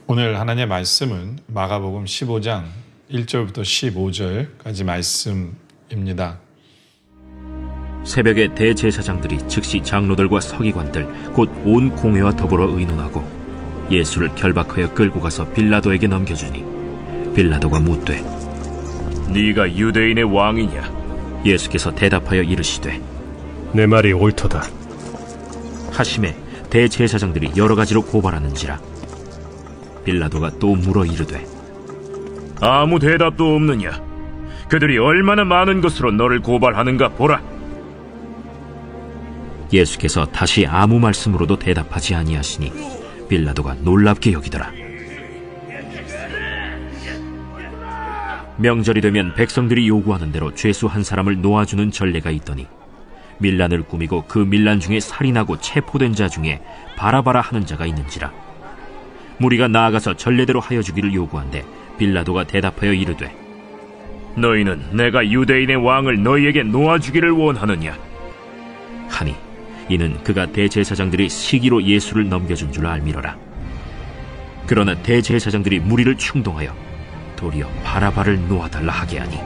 오늘 하나님의 말씀은 마가복음 15장 1절부터 15절까지 말씀입니다. 새벽에 대제사장들이 즉시 장로들과 서기관들 곧 온 공회와 더불어 의논하고 예수를 결박하여 끌고 가서 빌라도에게 넘겨주니 빌라도가 묻되 네가 유대인의 왕이냐? 예수께서 대답하여 이르시되 내 말이 옳도다 하심에 대제사장들이 여러 가지로 고발하는지라. 빌라도가 또 물어 이르되 아무 대답도 없느냐? 그들이 얼마나 많은 것으로 너를 고발하는가 보라. 예수께서 다시 아무 말씀으로도 대답하지 아니하시니 빌라도가 놀랍게 여기더라. 명절이 되면 백성들이 요구하는 대로 죄수 한 사람을 놓아주는 전례가 있더니 밀란을 꾸미고 그 밀란 중에 살인하고 체포된 자 중에 바라바라 하는 자가 있는지라. 무리가 나아가서 전례대로 하여 주기를 요구한데 빌라도가 대답하여 이르되 너희는 내가 유대인의 왕을 너희에게 놓아주기를 원하느냐? 하니 이는 그가 대제사장들이 시기로 예수를 넘겨준 줄 알미러라. 그러나 대제사장들이 무리를 충동하여 도리어 바라바를 놓아달라 하게 하니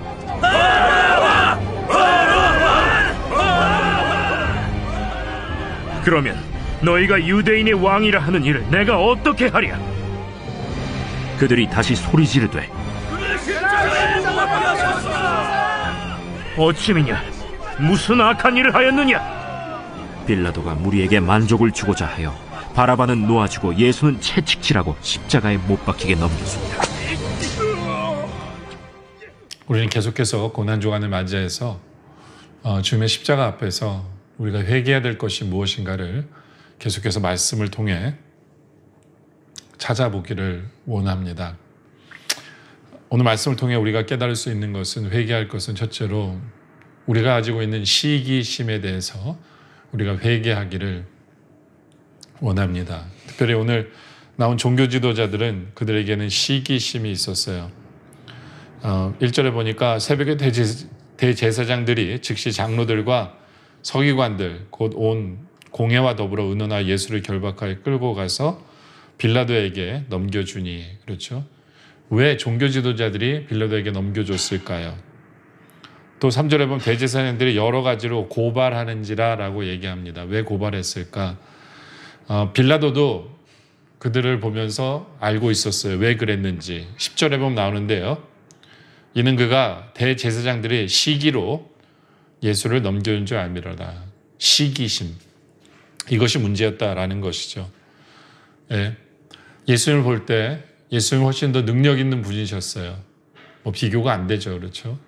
그러면 너희가 유대인의 왕이라 하는 일을 내가 어떻게 하랴? 그들이 다시 소리 지르되 어찌미냐? 무슨 악한 일을 하였느냐? 빌라도가 무리에게 만족을 주고자 하여 바라바는 놓아주고 예수는 채찍질하고 십자가에 못 박히게 넘겼습니다. 우리는 계속해서 고난주간을 맞이해서 주님의 십자가 앞에서 우리가 회개해야 될 것이 무엇인가를 계속해서 말씀을 통해 찾아보기를 원합니다. 오늘 말씀을 통해 우리가 깨달을 수 있는 것은, 회개할 것은 첫째로 우리가 가지고 있는 시기심에 대해서 우리가 회개하기를 원합니다. 특별히 오늘 나온 종교 지도자들은 그들에게는 시기심이 있었어요. 1절에 보니까 새벽에 대제사장들이 즉시 장로들과 서기관들 곧 온 공회와 더불어 의논하여 예수를 결박하여 끌고 가서 빌라도에게 넘겨주니. 그렇죠? 왜 종교 지도자들이 빌라도에게 넘겨줬을까요? 또 3절에 보면 대제사장들이 여러 가지로 고발하는지라 라고 얘기합니다. 왜 고발했을까? 빌라도도 그들을 보면서 알고 있었어요. 왜 그랬는지. 10절에 보면 나오는데요. 이는 그가 대제사장들이 시기로 예수를 넘겨준 줄 알미러라. 시기심. 이것이 문제였다라는 것이죠. 예. 예수님을 볼 때 예수님은 훨씬 더 능력 있는 분이셨어요. 뭐 비교가 안 되죠. 그렇죠?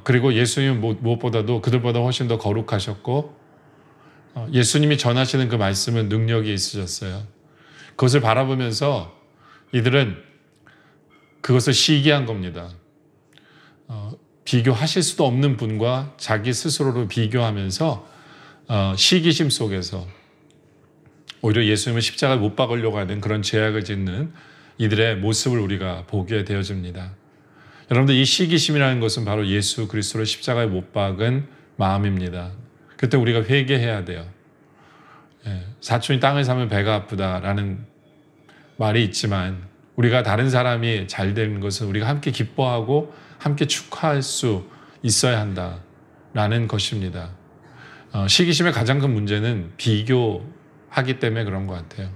그리고 예수님은 무엇보다도 그들보다 훨씬 더 거룩하셨고 예수님이 전하시는 그 말씀은 능력이 있으셨어요. 그것을 바라보면서 이들은 그것을 시기한 겁니다. 비교하실 수도 없는 분과 자기 스스로를 비교하면서 시기심 속에서 오히려 예수님을 십자가에 못 박으려고 하는 그런 죄악을 짓는 이들의 모습을 우리가 보게 되어집니다. 여러분들, 이 시기심이라는 것은 바로 예수 그리스도를 십자가에 못 박은 마음입니다. 그때 우리가 회개해야 돼요. 사촌이 땅을 사면 배가 아프다라는 말이 있지만 우리가 다른 사람이 잘 되는 것은 우리가 함께 기뻐하고 함께 축하할 수 있어야 한다라는 것입니다. 시기심의 가장 큰 문제는 비교하기 때문에 그런 것 같아요.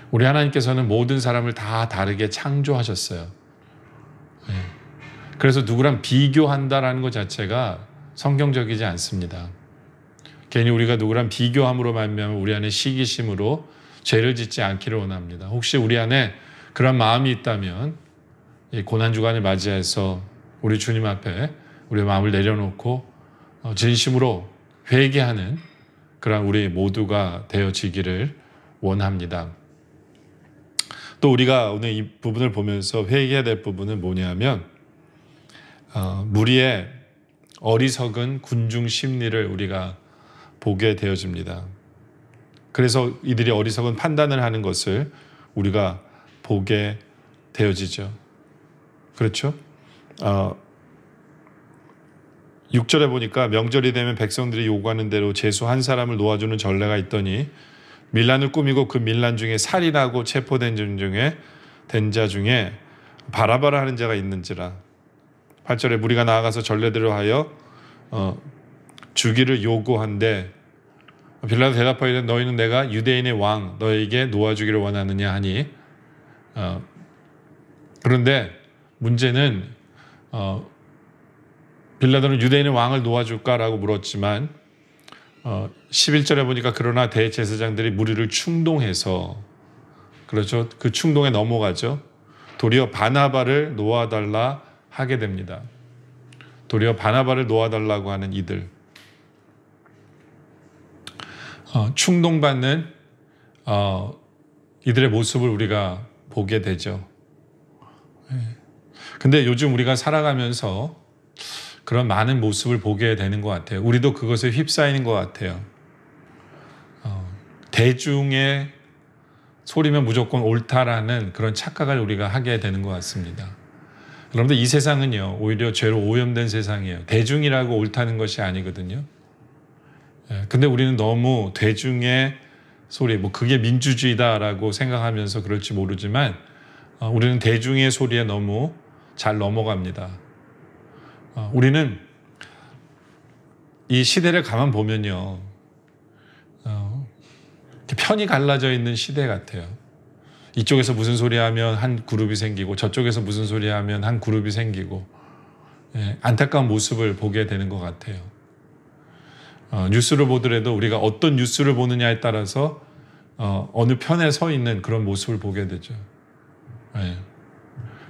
우리 하나님께서는 모든 사람을 다 다르게 창조하셨어요. 그래서 누구랑 비교한다라는 것 자체가 성경적이지 않습니다. 괜히 우리가 누구랑 비교함으로 말미암아 우리 안에 시기심으로 죄를 짓지 않기를 원합니다. 혹시 우리 안에 그런 마음이 있다면 이 고난주간을 맞이해서 우리 주님 앞에 우리의 마음을 내려놓고 진심으로 회개하는 그런 우리 모두가 되어지기를 원합니다. 또 우리가 오늘 이 부분을 보면서 회개해야 될 부분은 뭐냐면 무리의 어리석은 군중 심리를 우리가 보게 되어집니다. 그래서 이들이 어리석은 판단을 하는 것을 우리가 보게 되어지죠. 그렇죠? 6절에 보니까 명절이 되면 백성들이 요구하는 대로 제수 한 사람을 놓아주는 전례가 있더니 밀란을 꾸미고 그 밀란 중에 살인하고 체포된 자 중에 바라바라 하는 자가 있는지라. 8절에 무리가 나아가서 전례대로 하여 주기를 요구한데 빌라도 대답하여 너희는 내가 유대인의 왕 너에게 놓아주기를 원하느냐 하니 그런데 문제는 빌라도는 유대인의 왕을 놓아줄까라고 물었지만 11절에 보니까 그러나 대제사장들이 무리를 충동해서 그렇죠. 그 충동에 넘어가죠. 도리어 바나바를 놓아달라 하게 됩니다. 도리어 바나바를 놓아달라고 하는 이들. 충동받는 이들의 모습을 우리가 보게 되죠. 근데 요즘 우리가 살아가면서 그런 많은 모습을 보게 되는 것 같아요. 우리도 그것에 휩싸이는 것 같아요. 대중의 소리면 무조건 옳다라는 그런 착각을 우리가 하게 되는 것 같습니다. 여러분들 이 세상은요 오히려 죄로 오염된 세상이에요. 대중이라고 옳다는 것이 아니거든요. 근데 우리는 너무 대중의 소리, 뭐 그게 민주주의다라고 생각하면서 그럴지 모르지만 우리는 대중의 소리에 너무 잘 넘어갑니다. 우리는 이 시대를 가만 보면요 편이 갈라져 있는 시대 같아요. 이쪽에서 무슨 소리 하면 한 그룹이 생기고 저쪽에서 무슨 소리 하면 한 그룹이 생기고 안타까운 모습을 보게 되는 것 같아요. 뉴스를 보더라도 우리가 어떤 뉴스를 보느냐에 따라서 어느 편에 서 있는 그런 모습을 보게 되죠.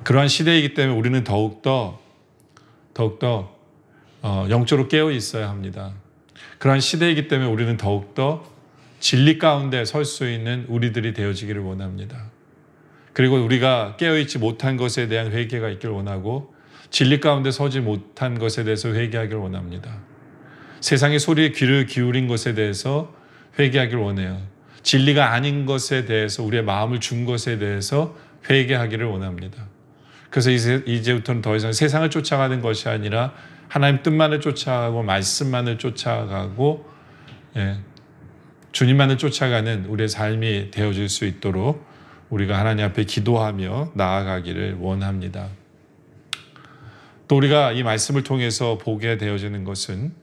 그러한 시대이기 때문에 우리는 더욱더 영적으로 깨어 있어야 합니다. 그러한 시대이기 때문에 우리는 더욱더 진리 가운데 설 수 있는 우리들이 되어지기를 원합니다. 그리고 우리가 깨어있지 못한 것에 대한 회개가 있기를 원하고 진리 가운데 서지 못한 것에 대해서 회개하기를 원합니다. 세상의 소리에 귀를 기울인 것에 대해서 회개하기를 원해요. 진리가 아닌 것에 대해서 우리의 마음을 준 것에 대해서 회개하기를 원합니다. 그래서 이제부터는 더 이상 세상을 쫓아가는 것이 아니라 하나님 뜻만을 쫓아가고 말씀만을 쫓아가고 주님만을 쫓아가는 우리의 삶이 되어질 수 있도록 우리가 하나님 앞에 기도하며 나아가기를 원합니다. 또 우리가 이 말씀을 통해서 보게 되어지는 것은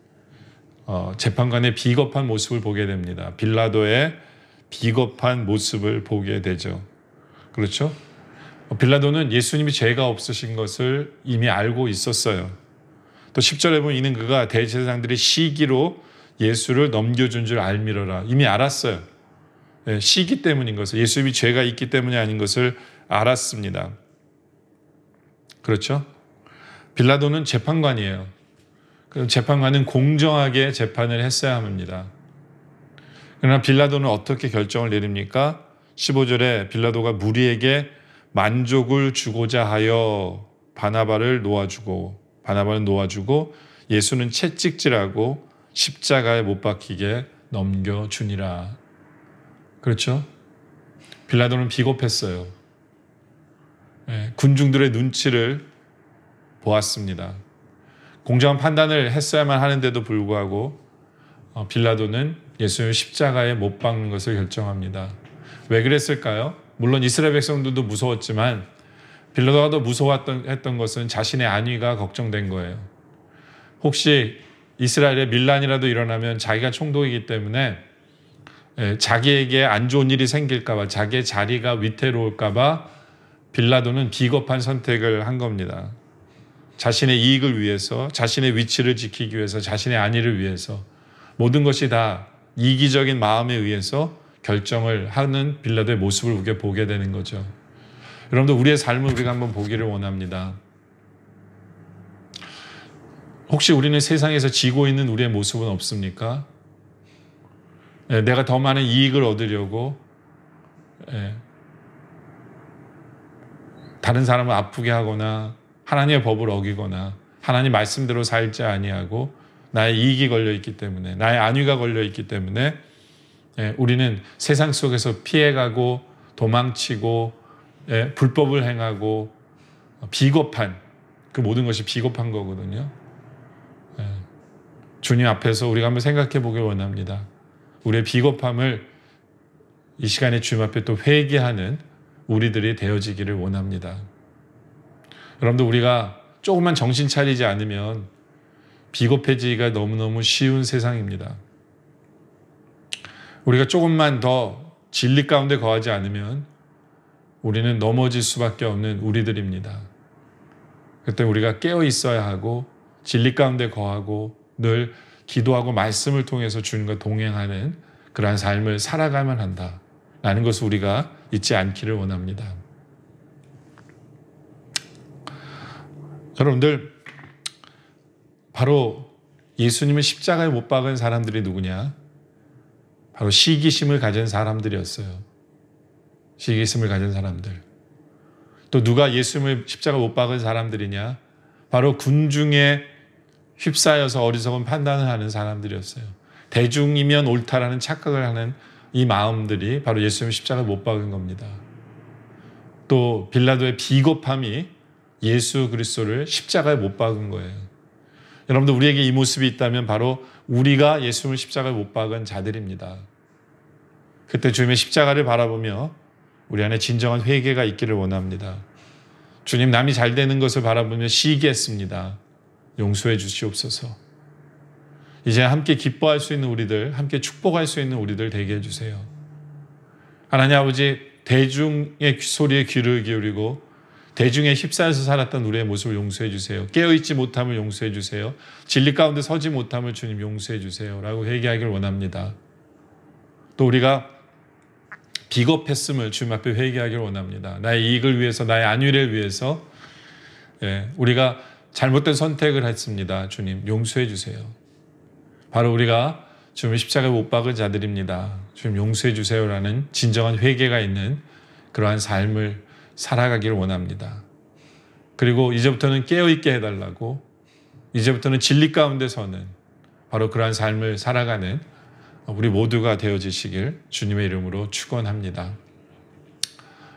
재판관의 비겁한 모습을 보게 됩니다. 빌라도의 비겁한 모습을 보게 되죠. 그렇죠? 빌라도는 예수님이 죄가 없으신 것을 이미 알고 있었어요. 또 10절에 보면 이는 그가 대제사장들의 시기로 예수를 넘겨준 줄 알미러라. 이미 알았어요. 시기 때문인 것을, 예수님이 죄가 있기 때문이 아닌 것을 알았습니다. 그렇죠? 빌라도는 재판관이에요. 그럼 재판관은 공정하게 재판을 했어야 합니다. 그러나 빌라도는 어떻게 결정을 내립니까? 15절에 빌라도가 무리에게 만족을 주고자 하여 바나바를 놓아주고 예수는 채찍질하고 십자가에 못 박히게 넘겨주니라. 그렇죠? 빌라도는 비겁했어요. 군중들의 눈치를 보았습니다. 공정한 판단을 했어야만 하는데도 불구하고 빌라도는 예수님을 십자가에 못 박는 것을 결정합니다. 왜 그랬을까요? 물론 이스라엘 백성들도 무서웠지만 빌라도가 더 무서웠던 것은 자신의 안위가 걱정된 거예요. 혹시 이스라엘에 밀란이라도 일어나면 자기가 총독이기 때문에 자기에게 안 좋은 일이 생길까 봐, 자기의 자리가 위태로울까 봐 빌라도는 비겁한 선택을 한 겁니다. 자신의 이익을 위해서, 자신의 위치를 지키기 위해서, 자신의 안위를 위해서 모든 것이 다 이기적인 마음에 의해서 결정을 하는 빌라도의 모습을 우리가 보게 되는 거죠. 여러분들 우리의 삶을 우리가 한번 보기를 원합니다. 혹시 우리는 세상에서 지고 있는 우리의 모습은 없습니까? 내가 더 많은 이익을 얻으려고 다른 사람을 아프게 하거나 하나님의 법을 어기거나 하나님 말씀대로 살지 아니하고 나의 이익이 걸려있기 때문에, 나의 안위가 걸려있기 때문에 우리는 세상 속에서 피해가고 도망치고 불법을 행하고 비겁한, 그 모든 것이 비겁한 거거든요. 주님 앞에서 우리가 한번 생각해 보길 원합니다. 우리의 비겁함을 이 시간에 주님 앞에 또 회개하는 우리들이 되어지기를 원합니다. 여러분들 우리가 조금만 정신 차리지 않으면 비겁해지기가 너무너무 쉬운 세상입니다. 우리가 조금만 더 진리 가운데 거하지 않으면 우리는 넘어질 수밖에 없는 우리들입니다. 그때 우리가 깨어 있어야 하고 진리 가운데 거하고 늘 기도하고 말씀을 통해서 주님과 동행하는 그러한 삶을 살아가면 한다라는 것을 우리가 잊지 않기를 원합니다. 여러분들 바로 예수님을 십자가에 못 박은 사람들이 누구냐? 바로 시기심을 가진 사람들이었어요. 시기심을 가진 사람들. 또 누가 예수님을 십자가에 못 박은 사람들이냐? 바로 군중에 휩싸여서 어리석은 판단을 하는 사람들이었어요. 대중이면 옳다라는 착각을 하는 이 마음들이 바로 예수님의 십자가를 못 박은 겁니다. 또 빌라도의 비겁함이 예수 그리스도를 십자가에 못 박은 거예요. 여러분들, 우리에게 이 모습이 있다면 바로 우리가 예수님을 십자가에 못 박은 자들입니다. 그때 주님의 십자가를 바라보며 우리 안에 진정한 회개가 있기를 원합니다. 주님, 남이 잘 되는 것을 바라보며 시기했습니다. 용서해 주시옵소서. 이제 함께 기뻐할 수 있는 우리들, 함께 축복할 수 있는 우리들 되게 해주세요. 하나님 아버지, 대중의 소리에 귀를 기울이고 대중에 휩싸여서 살았던 우리의 모습을 용서해 주세요. 깨어있지 못함을 용서해 주세요. 진리 가운데 서지 못함을 주님 용서해 주세요 라고 회개하기를 원합니다. 또 우리가 비겁했음을 주님 앞에 회개하기를 원합니다. 나의 이익을 위해서, 나의 안위를 위해서 우리가 잘못된 선택을 했습니다. 주님 용서해 주세요. 바로 우리가 주님의 십자가에 못 박은 자들입니다. 주님 용서해 주세요라는 진정한 회개가 있는 그러한 삶을 살아가기를 원합니다. 그리고 이제부터는 깨어있게 해달라고, 이제부터는 진리 가운데서는 바로 그러한 삶을 살아가는 우리 모두가 되어지시길 주님의 이름으로 축원합니다.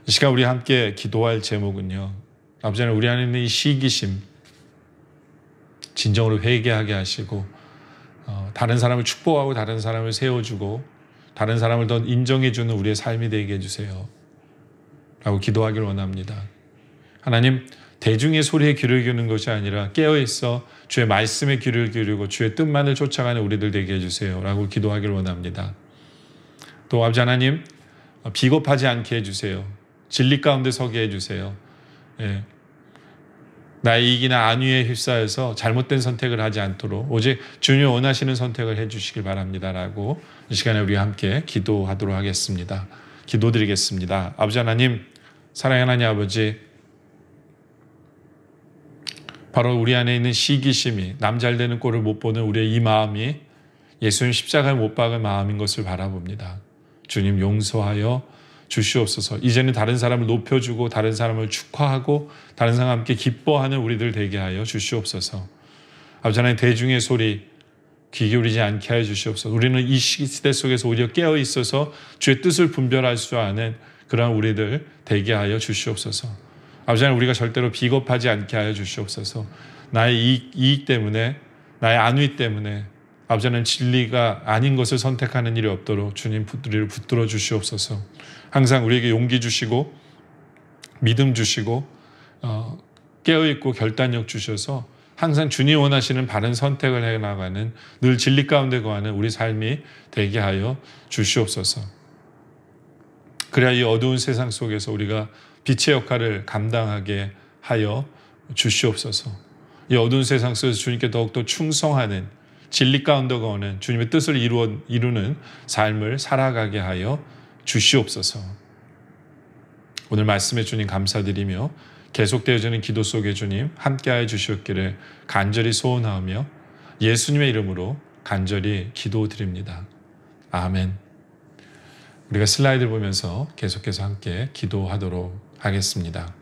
이 시간 우리 함께 기도할 제목은요, 아버지 하나님, 우리 안에 있는 이 시기심 진정으로 회개하게 하시고 다른 사람을 축복하고 다른 사람을 세워주고 다른 사람을 더 인정해주는 우리의 삶이 되게 해주세요 라고 기도하길 원합니다. 하나님, 대중의 소리에 귀를 기울이는 것이 아니라 깨어있어 주의 말씀에 귀를 기울이고 주의 뜻만을 쫓아가는 우리들 되게 해주세요 라고 기도하길 원합니다. 또 아버지 하나님, 비겁하지 않게 해주세요. 진리 가운데 서게 해주세요. 나의 이익이나 안위에 휩싸여서 잘못된 선택을 하지 않도록 오직 주님이 원하시는 선택을 해주시길 바랍니다 라고 이 시간에 우리 함께 기도하도록 하겠습니다. 기도드리겠습니다. 아버지 하나님, 사랑의 하나님 아버지, 바로 우리 안에 있는 시기심이, 남 잘 되는 꼴을 못 보는 우리의 이 마음이 예수님 십자가에 못 박은 마음인 것을 바라봅니다. 주님 용서하여 주시옵소서. 이제는 다른 사람을 높여주고 다른 사람을 축하하고 다른 사람과 함께 기뻐하는 우리들 되게 하여 주시옵소서. 아버지 하나님, 대중의 소리 귀 기울이지 않게 하여 주시옵소서. 우리는 이 시대 속에서 오히려 깨어 있어서 주의 뜻을 분별할 수 아는 그러한 우리들 되게 하여 주시옵소서. 아버지 하나님, 우리가 절대로 비겁하지 않게 하여 주시옵소서. 나의 이익 때문에, 나의 안위 때문에 아버지 하나님 진리가 아닌 것을 선택하는 일이 없도록 주님 우리를 붙들어 주시옵소서. 항상 우리에게 용기 주시고 믿음 주시고 깨어있고 결단력 주셔서 항상 주님 원하시는 바른 선택을 해나가는, 늘 진리 가운데 거하는 우리 삶이 되게 하여 주시옵소서. 그래야 이 어두운 세상 속에서 우리가 빛의 역할을 감당하게 하여 주시옵소서. 이 어두운 세상 속에서 주님께 더욱더 충성하는, 진리 가운데 거하는 주님의 뜻을 이루는 삶을 살아가게 하여 주시옵소서. 오늘 말씀에 주님 감사드리며 계속되어지는 기도 속에 주님 함께하여 주시옵기를 간절히 소원하며 예수님의 이름으로 간절히 기도드립니다. 아멘. 우리가 슬라이드를 보면서 계속해서 함께 기도하도록 하겠습니다.